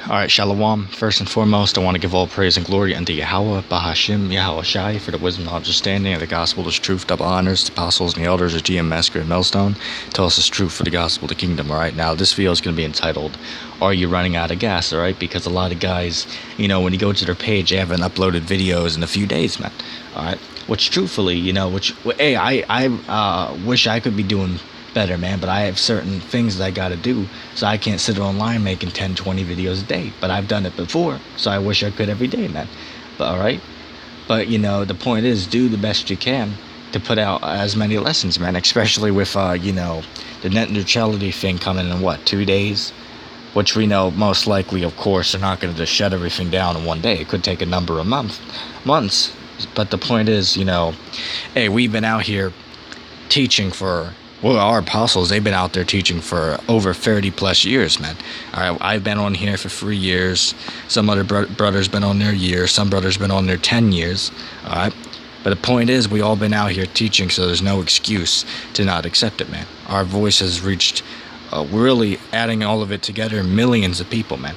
Alright, Shalom. First and foremost, I want to give all praise and glory unto Yahweh, Bahashim, Yahweh Shai, for the wisdom and understanding of the gospel is truth, double honors, the apostles and the elders of GM Massacre and Millstone. Tell us the truth for the gospel of the kingdom. Alright, now this video is going to be entitled, Are You Running Out of Gas? Alright, because a lot of guys, when you go to their page, they haven't uploaded videos in a few days, man. Alright, which truthfully, I wish I could be doing better, man, but I have certain things that I gotta do, so I can't sit online making 10-20 videos a day. But I've done it before, so I wish I could every day, man. But alright, but the point is, do the best you can to put out as many lessons, man, especially with the net neutrality thing coming in 2 days, which we know most likely, of course, they're not going to just shut everything down in one day. It could take a number of months. But the point is, hey, we've been out here teaching for, well, our apostles, they've been out there teaching for over 30 plus years, man. All right, I've been on here for 3 years. Some other brothers been on there a year. Some brothers been on there 10 years. All right, but the point is, we all been out here teaching, so there's no excuse to not accept it, man. Our voice has reached, really adding all of it together, millions of people, man.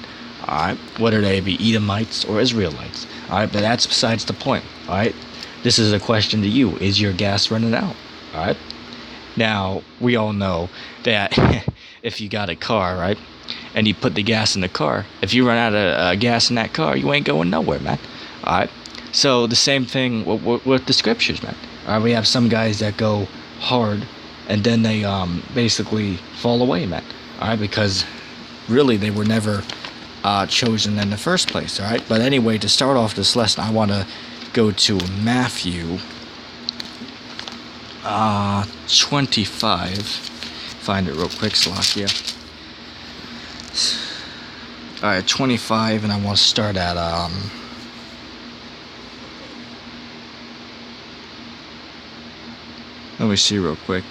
All right, whether they be Edomites or Israelites. All right, but that's besides the point. All right, this is a question to you: is your gas running out? All right. Now, we all know that if you got a car, right, and you put the gas in the car, if you run out of gas in that car, you ain't going nowhere, man. All right? So, the same thing with the scriptures, man. All right? We have some guys that go hard, and then they basically fall away, man. All right? Because, really, they were never chosen in the first place, all right? But anyway, to start off this lesson, I want to go to Matthew 25. Find it real quick, Salakia. Alright, 25, and I want to start at let me see real quick.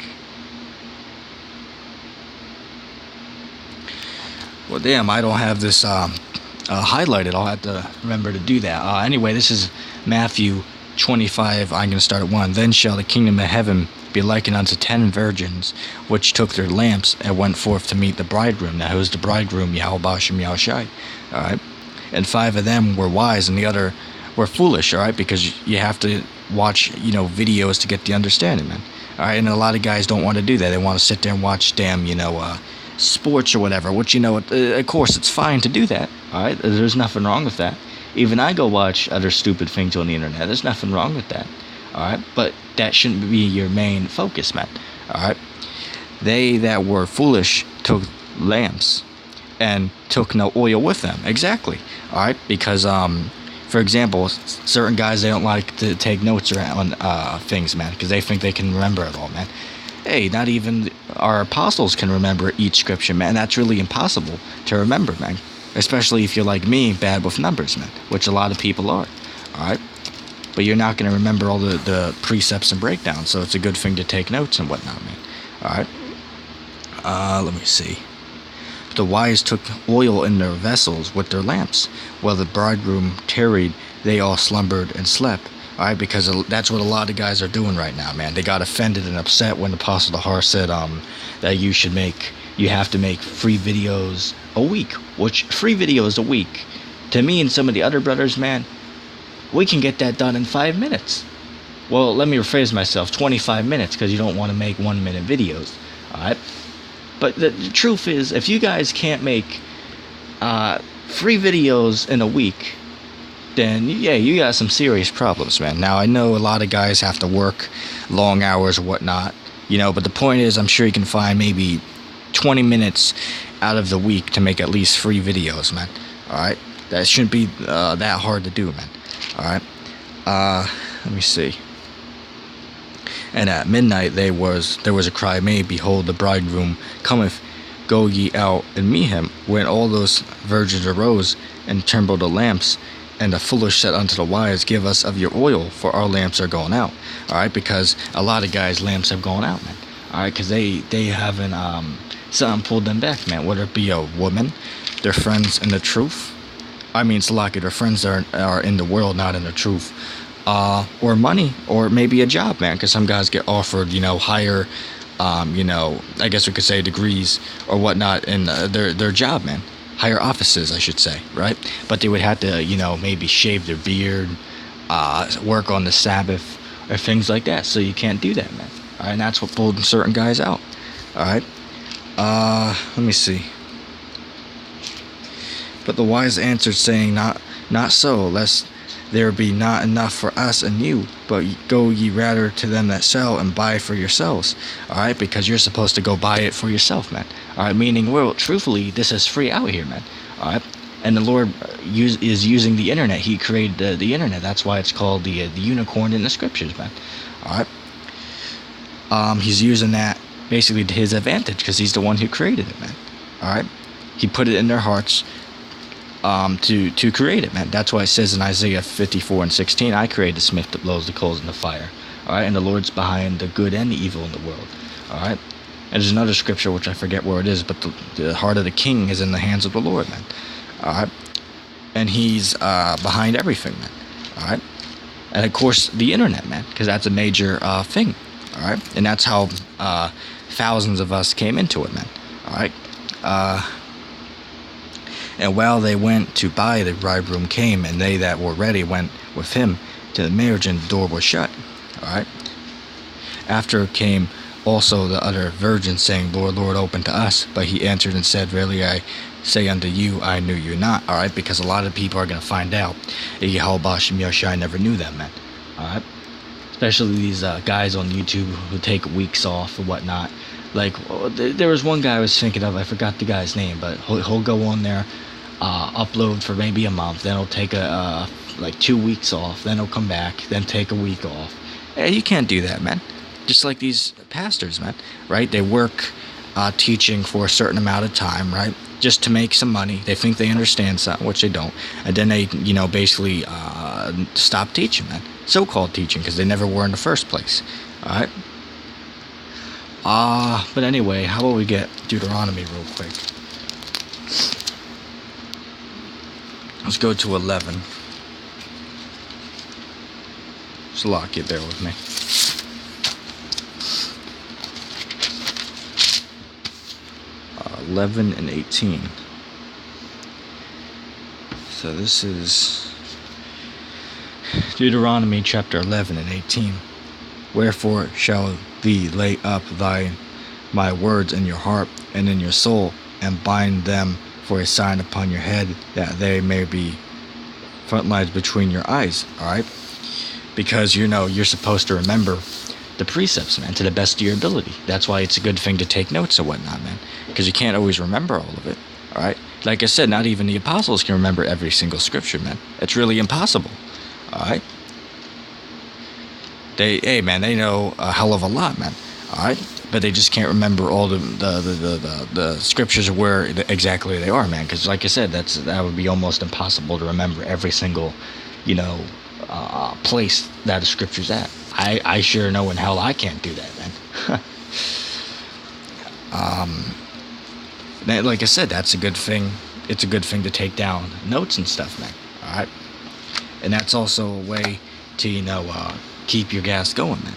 Well, damn, I don't have this highlighted. I'll have to remember to do that. Anyway, this is Matthew 25, I'm going to start at 1. Then shall the kingdom of heaven be likened unto 10 virgins, which took their lamps and went forth to meet the bridegroom. Now, who's the bridegroom? Yahweh Bashem Yahushai. Alright? And 5 of them were wise, and the other were foolish, alright? Because you have to watch, videos to get the understanding, man. Alright? And a lot of guys don't want to do that. They want to sit there and watch damn, sports or whatever, which, of course, it's fine to do that. Alright? There's nothing wrong with that. Even I go watch other stupid things on the internet. There's nothing wrong with that. Alright? But that shouldn't be your main focus, man. Alright? They that were foolish took lamps and took no oil with them. Exactly. Alright? Because, for example, certain guys, they don't like to take notes on things, man. Because they think they can remember it all, man. Hey, not even our apostles can remember each scripture, man. That's really impossible to remember, man. Especially if you're like me, bad with numbers, man, which a lot of people are, alright? But you're not going to remember all the precepts and breakdowns, so it's a good thing to take notes and whatnot, man, alright? Let me see. The wise took oil in their vessels with their lamps. While the bridegroom tarried, they all slumbered and slept, alright? Because that's what a lot of guys are doing right now, man. They got offended and upset when the Apostle Dahar said that you have to make free videos a week, which 3 videos a week, to me and some of the other brothers, man, we can get that done in 5 minutes. Well, let me rephrase myself, 25 minutes, because you don't want to make 1-minute videos, alright? But the truth is, if you guys can't make 3 videos in a week, then yeah, you got some serious problems, man. Now, I know a lot of guys have to work long hours or whatnot, but the point is, I'm sure you can find maybe 20 minutes out of the week to make at least 3 videos, man. Alright? That shouldn't be that hard to do, man. Alright? Let me see. And at midnight there was a cry made, Behold, the bridegroom cometh, go ye out and meet him. When all those virgins arose and trembled the lamps, and the foolish said unto the wise, Give us of your oil, for our lamps are going out. Alright? Because a lot of guys' lamps have gone out, man. Alright? Because they haven't something pulled them back, man. Whether it be a woman, their friends in the truth. I mean, it's lucky their friends are in the world, not in the truth. Or money, or maybe a job, man. Because some guys get offered, higher, I guess we could say degrees or whatnot in their job, man. higher offices, I should say, right? But they would have to, maybe shave their beard, work on the Sabbath, or things like that. So you can't do that, man. All right, and that's what pulled certain guys out. All right. Let me see. But the wise answered, saying, Not so, lest there be not enough for us and you, but go ye rather to them that sell and buy for yourselves. All right, because you're supposed to go buy it for yourself, man. All right, meaning, well, truthfully, this is free out here, man. All right, and the Lord is using the internet. He created the internet. That's why it's called the unicorn in the scriptures, man. All right, he's using that basically to his advantage because he's the one who created it, man. All right, he put it in their hearts to create it, man. That's why it says in Isaiah 54:16, I created the smith that blows the coals in the fire. All right, and the Lord's behind the good and the evil in the world. All right, and there's another scripture which I forget where it is, but the heart of the king is in the hands of the Lord, man. All right, and he's behind everything, man. All right, and of course the internet, man, because that's a major thing. All right, and that's how thousands of us came into it, man. All right. And while they went to buy, the bridegroom came, and they that were ready went with him to the marriage, and the door was shut. All right. After came also the other virgins, saying, Lord, Lord, open to us. But he answered and said, Verily I say unto you, I knew you not. All right, because a lot of people are going to find out Yahweh Shem Yoshai never knew them, man. All right. Especially these guys on YouTube who take weeks off or whatnot. Like, there was one guy I was thinking of, I forgot the guy's name, but he'll go on there, upload for maybe a month, then he'll take like 2 weeks off, then he'll come back, then take a week off. Hey, you can't do that, man. Just like these pastors, man, right? They work teaching for a certain amount of time, right? Just to make some money. They think they understand something, which they don't. And then they, basically stop teaching, man. So-called teaching, because they never were in the first place. All right? But anyway, how about we get Deuteronomy real quick? Let's go to 11. Salak, you bear with me. Uh, 11 and 18. So this is Deuteronomy chapter 11 and 18. Wherefore shall thee lay up my words in your heart and in your soul, and bind them for a sign upon your head, that they may be front lines between your eyes. All right, because you're supposed to remember the precepts, man, to the best of your ability. That's why it's a good thing to take notes and whatnot, man, because you can't always remember all of it. All right, like I said, not even the apostles can remember every single scripture, man. It's really impossible. All right. They know a hell of a lot, man. All right, but they just can't remember all the scriptures of where exactly they are, man. Because, like I said, that would be almost impossible to remember every single, place that the scripture's at. I sure know in hell I can't do that, man. Like I said, that's a good thing. It's a good thing to take down notes and stuff, man. All right, and that's also a way to keep your gas going, man.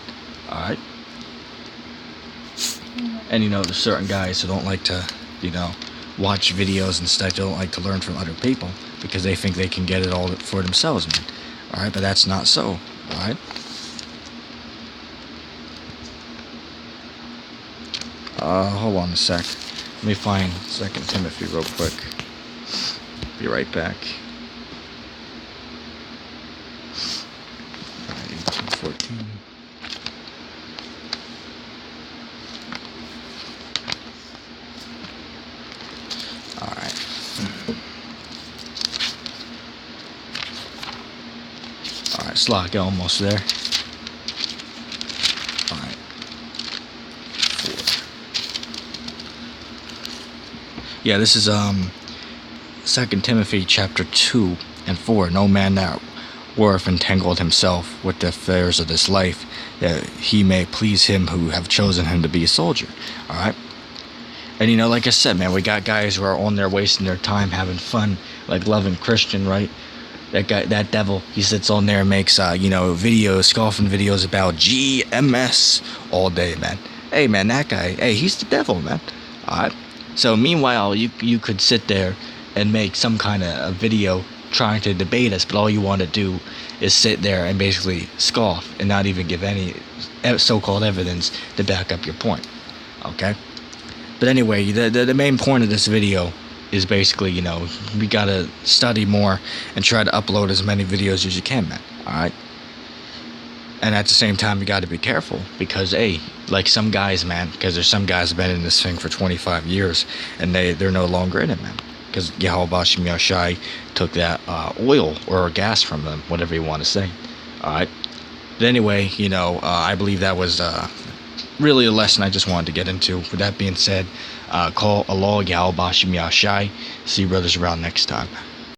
All right. And there's certain guys who don't like to, watch videos and stuff. They don't like to learn from other people because they think they can get it all for themselves, man. All right, but that's not so. All right. Hold on a sec. Let me find 2 Timothy real quick. Be right back. 18:14. Alright, Slock, almost there. Alright. 4. Yeah, this is 2 Timothy chapter 2 and 4. No man that worth entangled himself with the affairs of this life, that he may please him who have chosen him to be a soldier. Alright? And like I said, man, we got guys who are on there wasting their time having fun, like Loving Christian, right? That guy, that devil, he sits on there and makes videos, scoffing videos about GMS all day, man. Hey, man, that guy, hey, he's the devil, man. Alright? So meanwhile, you could sit there and make some kind of a video trying to debate us, but all you want to do is sit there and basically scoff and not even give any so-called evidence to back up your point. Okay? But anyway, the main point of this video is basically, you know, we gotta study more and try to upload as many videos as you can, man. Alright? And at the same time, you gotta be careful, because, hey, like some guys, man, because there's some guys been in this thing for 25 years, and they're no longer in it, man. Because Yahweh Shem Yahshai took that oil or gas from them, whatever you want to say. Alright? But anyway, you know, I believe that was really a lesson I just wanted to get into. With that being said, call Allah, Yahweh Shem Yahshai. See you brothers around next time.